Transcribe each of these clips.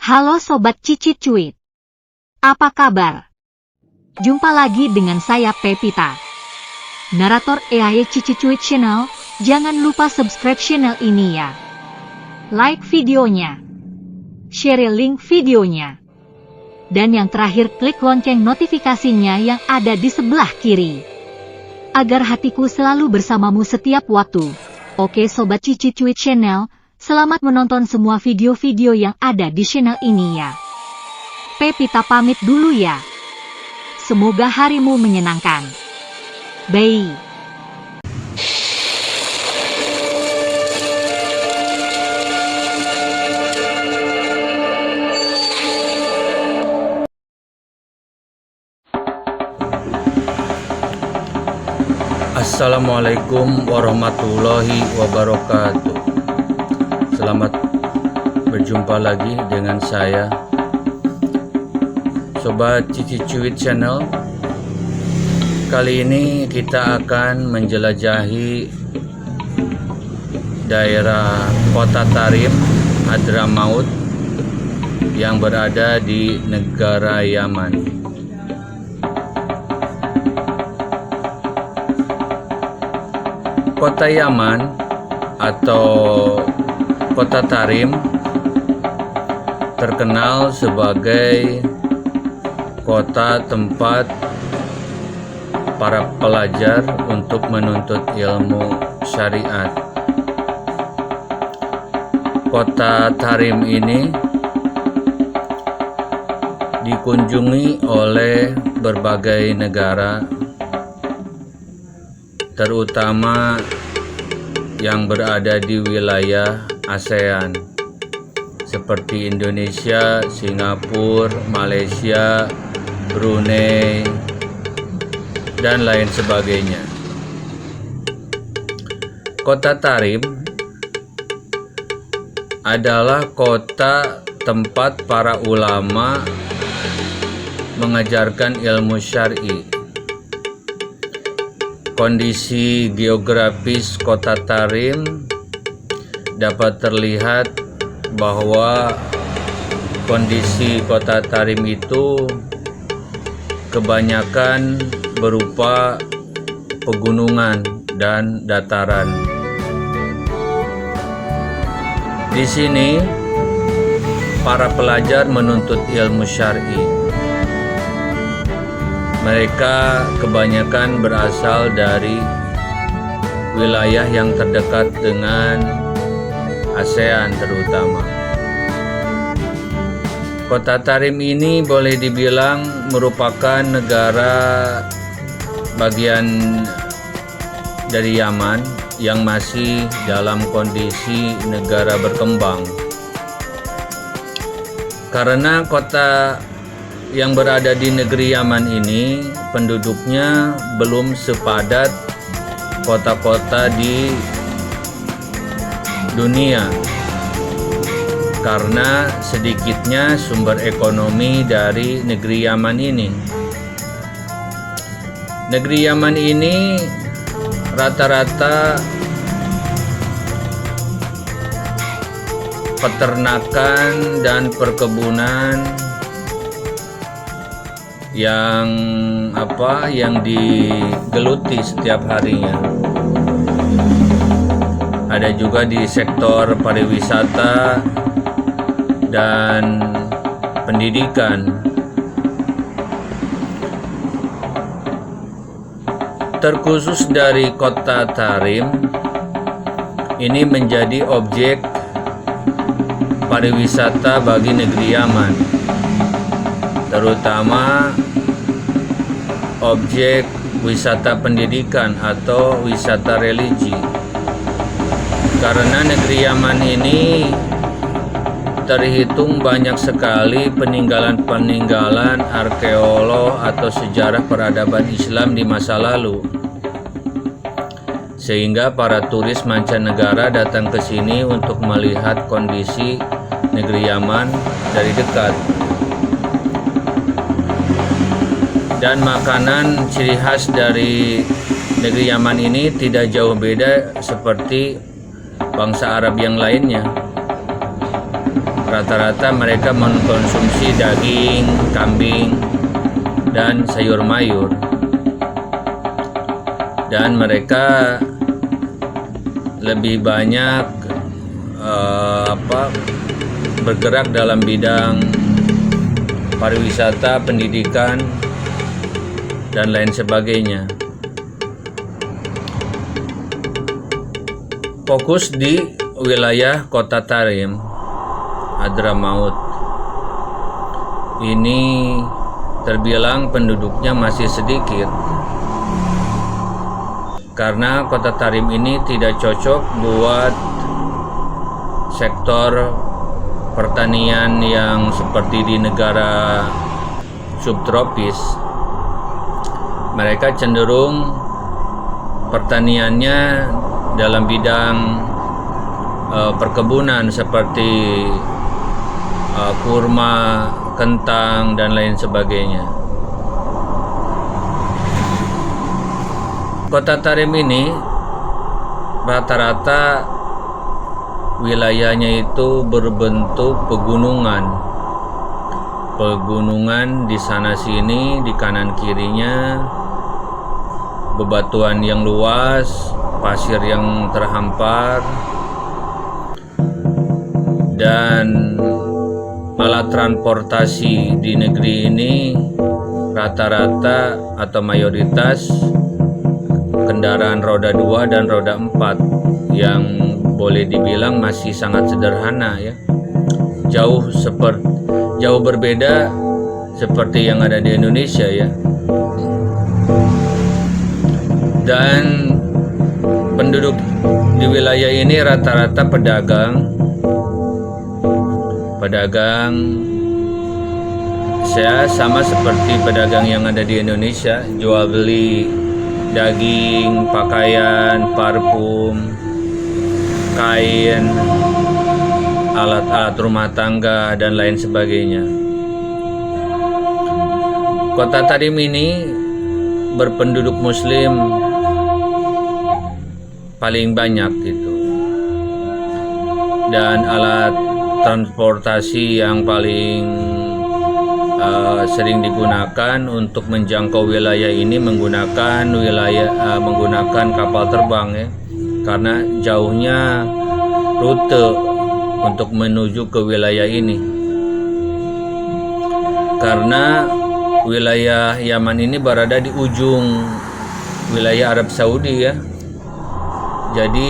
Halo Sobat Cici Cuit. Apa kabar? Jumpa lagi dengan saya Pepita, narator EAY Cici Cuit Channel. Jangan lupa subscribe channel ini ya. Like videonya, share link videonya, dan yang terakhir klik lonceng notifikasinya yang ada di sebelah kiri, agar hatiku selalu bersamamu setiap waktu. Oke Sobat Cici Cuit Channel, selamat menonton semua video-video yang ada di channel ini ya. Pepita pamit dulu ya. Semoga harimu menyenangkan. Bye. Assalamualaikum warahmatullahi wabarakatuh. Selamat berjumpa lagi dengan saya, Sobat Cici Cuit Channel. Kali ini kita akan menjelajahi daerah Kota Tarim, Hadramaut yang berada di negara Yaman. Kota Yaman atau Kota Tarim terkenal sebagai kota tempat para pelajar untuk menuntut ilmu syariat. Kota Tarim ini dikunjungi oleh berbagai negara, terutama yang berada di wilayah ASEAN seperti Indonesia, Singapura, Malaysia, Brunei, dan lain sebagainya. Kota Tarim adalah kota tempat para ulama mengajarkan ilmu syar'i. Kondisi geografis Kota Tarim dapat terlihat bahwa kondisi Kota Tarim itu kebanyakan berupa pegunungan dan dataran. Di sini para pelajar menuntut ilmu syar'i. Mereka kebanyakan berasal dari wilayah yang terdekat dengan ASEAN terutama. Kota Tarim ini boleh dibilang merupakan negara bagian dari Yaman yang masih dalam kondisi negara berkembang. Karena kota yang berada di negeri Yaman ini penduduknya belum sepadat kota-kota di dunia, karena sedikitnya sumber ekonomi dari negeri Yaman ini. Negeri Yaman ini rata-rata peternakan dan perkebunan yang digeluti setiap harinya. Ada juga di sektor pariwisata dan pendidikan. Terkhusus dari Kota Tarim ini menjadi objek pariwisata bagi negeri Yaman, terutama objek wisata pendidikan atau wisata religi. Karena negeri Yaman ini terhitung banyak sekali peninggalan-peninggalan arkeolog atau sejarah peradaban Islam di masa lalu, sehingga para turis mancanegara datang ke sini untuk melihat kondisi negeri Yaman dari dekat. Dan makanan ciri khas dari negeri Yaman ini tidak jauh beda seperti bangsa Arab yang lainnya. rata-rata mereka mengkonsumsi daging, kambing, dan sayur mayur. Dan mereka lebih banyak bergerak dalam bidang pariwisata, pendidikan, dan lain sebagainya. Fokus di wilayah Kota Tarim, Hadramaut. Ini terbilang penduduknya masih sedikit, karena Kota Tarim ini tidak cocok buat sektor pertanian yang seperti di negara subtropis. Mereka cenderung pertaniannya dalam bidang perkebunan seperti kurma, kentang, dan lain sebagainya. Kota Tarim ini rata-rata wilayahnya itu berbentuk pegunungan. Pegunungan di sana sini, di kanan kirinya bebatuan yang luas, pasir yang terhampar, dan alat transportasi di negeri ini rata-rata atau mayoritas kendaraan roda 2 dan roda 4 yang boleh dibilang masih sangat sederhana ya. Jauh berbeda seperti yang ada di Indonesia ya. Dan penduduk di wilayah ini rata-rata pedagang. Saya sama seperti pedagang yang ada di Indonesia, jual beli daging, pakaian, parfum, kain, alat-alat rumah tangga, dan lain sebagainya. Kota Tarim ini berpenduduk Muslim paling banyak gitu, dan alat transportasi yang paling sering digunakan untuk menjangkau wilayah ini menggunakan kapal terbang ya, karena jauhnya rute untuk menuju ke wilayah ini. Karena wilayah Yaman ini berada di ujung wilayah Arab Saudi ya, jadi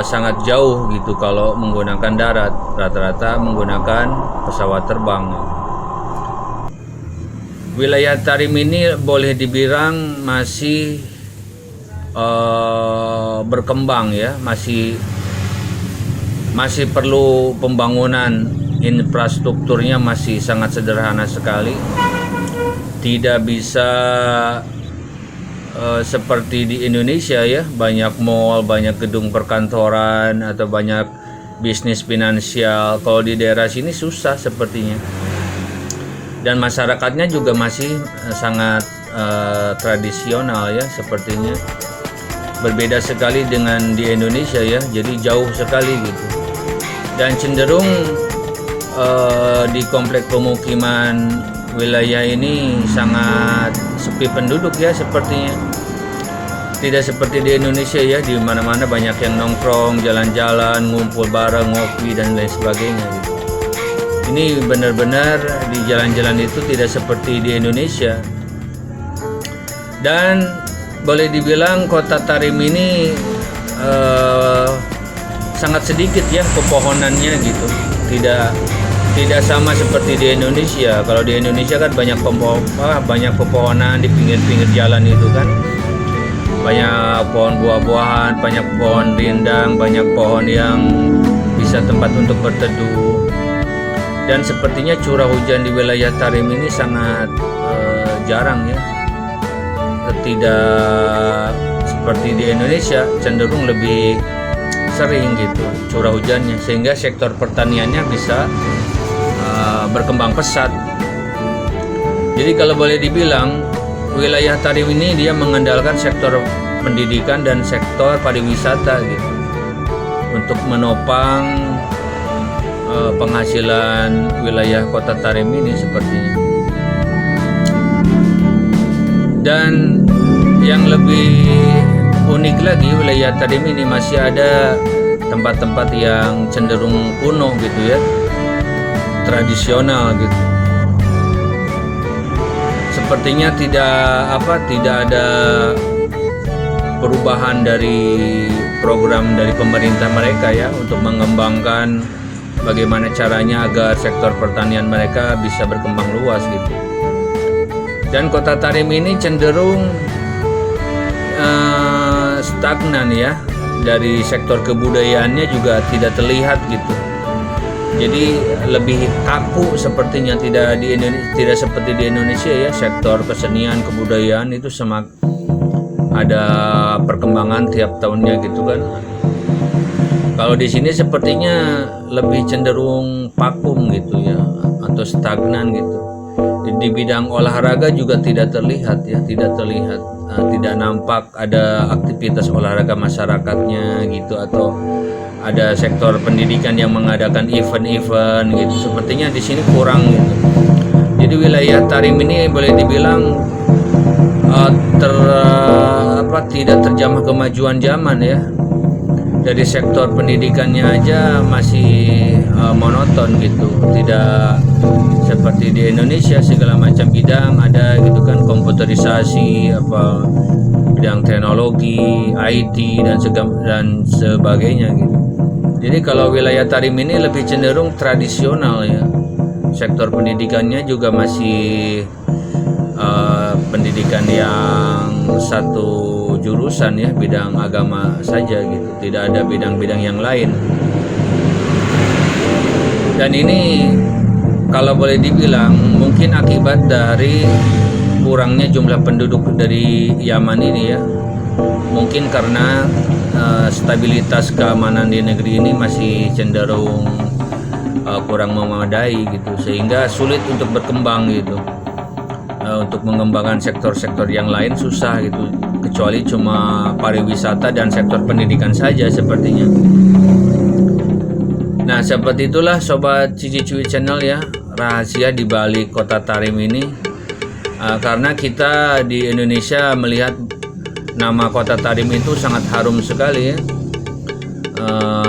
sangat jauh gitu kalau menggunakan darat, rata-rata menggunakan pesawat terbang. Wilayah Tarim ini boleh dibilang masih berkembang ya, masih perlu pembangunan, infrastrukturnya masih sangat sederhana sekali, tidak bisa seperti di Indonesia ya, banyak mall, banyak gedung perkantoran, atau banyak bisnis finansial. Kalau di daerah sini susah sepertinya, dan masyarakatnya juga masih sangat tradisional ya, sepertinya berbeda sekali dengan di Indonesia ya, jadi jauh sekali gitu, dan cenderung di komplek pemukiman wilayah ini sangat sepi penduduk ya, sepertinya tidak seperti di Indonesia ya, di mana-mana banyak yang nongkrong, jalan-jalan, ngumpul bareng, ngopi, dan lain sebagainya gitu. Ini benar-benar di jalan-jalan itu tidak seperti di Indonesia. Dan boleh dibilang Kota Tarim ini sangat sedikit ya pepohonannya gitu, tidak sama seperti di Indonesia. Kalau di Indonesia kan banyak pepohonan di pinggir-pinggir jalan itu kan, banyak pohon buah-buahan, banyak pohon rindang, banyak pohon yang bisa tempat untuk berteduh. Dan sepertinya curah hujan di wilayah Tarim ini sangat jarang ya, tidak seperti di Indonesia, cenderung lebih sering gitu curah hujannya, sehingga sektor pertaniannya bisa berkembang pesat. Jadi kalau boleh dibilang wilayah Tarim ini dia mengandalkan sektor pendidikan dan sektor pariwisata gitu untuk menopang penghasilan wilayah Kota Tarim ini sepertinya. Dan yang lebih unik lagi, wilayah Tarim ini masih ada tempat-tempat yang cenderung kuno gitu ya, tradisional gitu. Sepertinya tidak ada perubahan dari program dari pemerintah mereka ya untuk mengembangkan bagaimana caranya agar sektor pertanian mereka bisa berkembang luas gitu. Dan Kota Tarim ini cenderung stagnan ya, dari sektor kebudayaannya juga tidak terlihat gitu. Jadi lebih kaku sepertinya, tidak seperti di Indonesia ya, sektor kesenian kebudayaan itu ada perkembangan tiap tahunnya gitu kan. Kalau di sini sepertinya lebih cenderung vakum gitu ya, atau stagnan gitu. Di bidang olahraga juga tidak terlihat ya, tidak nampak ada aktivitas olahraga masyarakatnya gitu, atau ada sektor pendidikan yang mengadakan event-event gitu. Sepertinya di sini kurang gitu. Jadi wilayah Tarim ini boleh dibilang tidak terjamah kemajuan zaman ya. Dari sektor pendidikannya aja masih monoton gitu, tidak seperti di Indonesia segala macam bidang ada gitu kan, komputerisasi, bidang teknologi, IT dan sebagainya gitu. Jadi kalau wilayah Tarim ini lebih cenderung tradisional ya. Sektor pendidikannya juga masih pendidikan yang satu jurusan ya, bidang agama saja gitu, tidak ada bidang-bidang yang lain. Dan ini kalau boleh dibilang mungkin akibat dari kurangnya jumlah penduduk dari Yaman ini ya, mungkin karena stabilitas keamanan di negeri ini masih cenderung kurang memadai gitu, sehingga sulit untuk berkembang gitu. Untuk mengembangkan sektor-sektor yang lain susah gitu, kecuali cuma pariwisata dan sektor pendidikan saja sepertinya. Nah, seperti itulah Sobat Cici Cuit Channel ya, rahasia di balik Kota Tarim ini. Karena kita di Indonesia melihat nama Kota Tarim itu sangat harum sekali ya.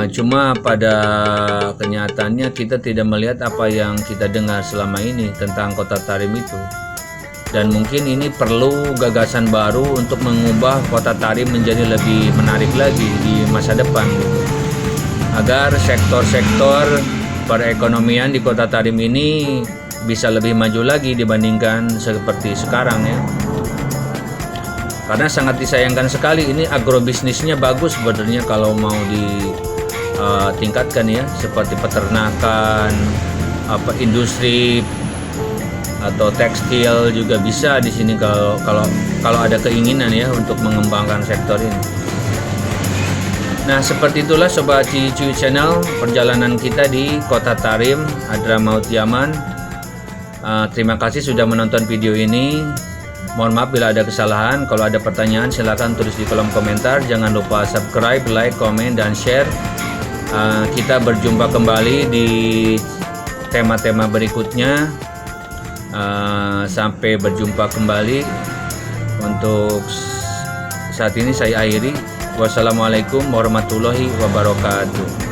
Cuma pada kenyataannya kita tidak melihat apa yang kita dengar selama ini tentang Kota Tarim itu. Dan mungkin ini perlu gagasan baru untuk mengubah Kota Tarim menjadi lebih menarik lagi di masa depan gitu. Agar sektor-sektor perekonomian di Kota Tarim ini bisa lebih maju lagi dibandingkan seperti sekarang ya. Karena sangat disayangkan sekali, ini agrobisnisnya bagus sebenarnya kalau mau ditingkatkan ya, seperti peternakan, industri atau tekstil juga bisa di sini kalau ada keinginan ya untuk mengembangkan sektor ini. Nah, seperti itulah Sobat Cici Cuit Channel, perjalanan kita di Kota Tarim, Hadramaut, Yaman. Terima kasih sudah menonton video ini. Mohon maaf bila ada kesalahan. Kalau ada pertanyaan silakan tulis di kolom komentar. Jangan lupa subscribe, like, komen, dan share. Kita berjumpa kembali di tema-tema berikutnya. Sampai berjumpa kembali. Untuk saat ini saya akhiri. Wassalamualaikum warahmatullahi wabarakatuh.